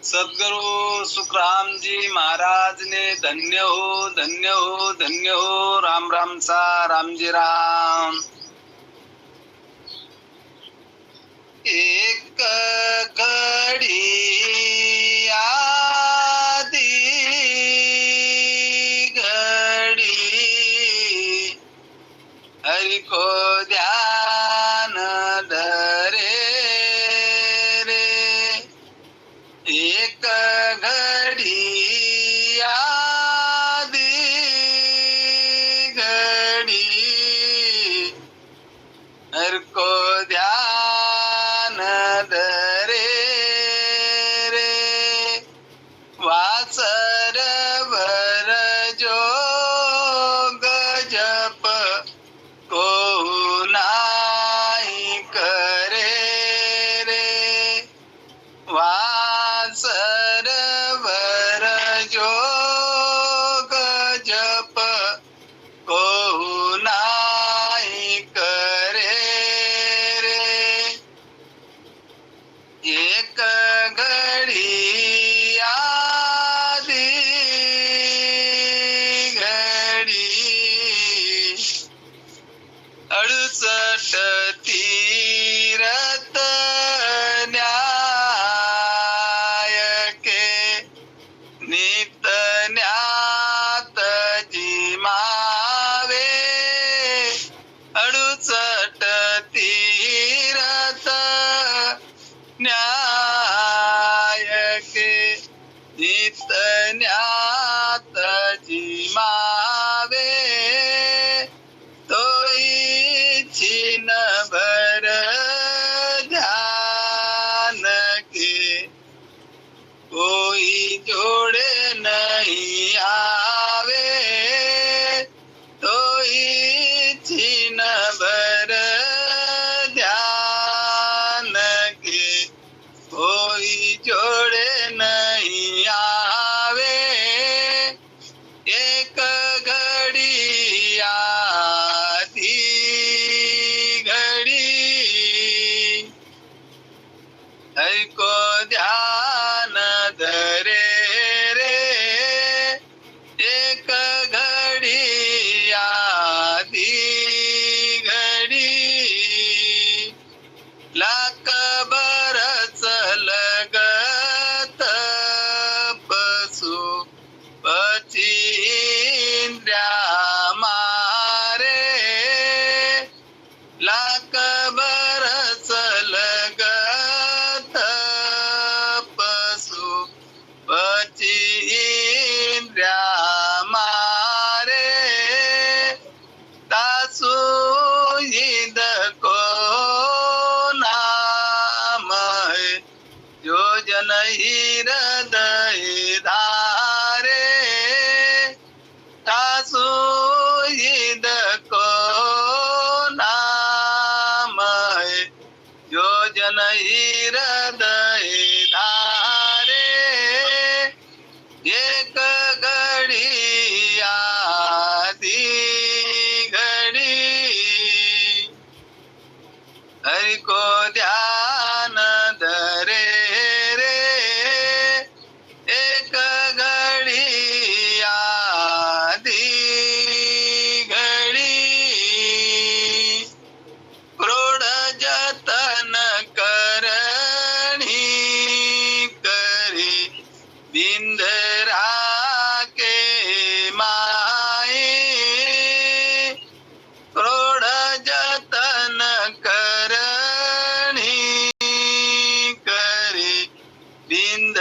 सद्गुरु सुखराम जी महाराज ने धन्य हो धन्य हो धन्य हो। राम राम सा रामजी राम। एक घडी आधी घडी हरि को ध्यान धरे रे। एक घडी आधी घडी हर को ध्यान धरे रे। वासर भर जोग जप को नाही करे रे। वासर भर जोग जप को नाही करे रे। एक घडी आधी घडी 68 तीरथ न्याय के नित न्यात जिमावे। 68 तीरथ न्याय के नित न्यात जिमावे। तोई छिन भर ध्यान के कोई जोड़े नहीं आवे। तोई छिन भर ध्यान के कोई जोड़े नहीं आवे। एक घड़ी आधी घड़ी हरि को ध्यान धरे रे। एक घड़ी आधी घड़ी लाख बरस लगत पशु पची इंद्रिया मारे। लाख बरस लगत पशु पची इंद्रिया मारे। तासु हिद को नाम है जो जन हृदय धारे। तासु हिद को नाम है जो जन हृदय धारे। एक घड़ी आधी घड़ी हरि को ध्यान धरे रे। एक घड़ी आधी घड़ी क्रोध जतन करणी करी बिंदरा के माई। क्रोध जतन करणी करी बिंद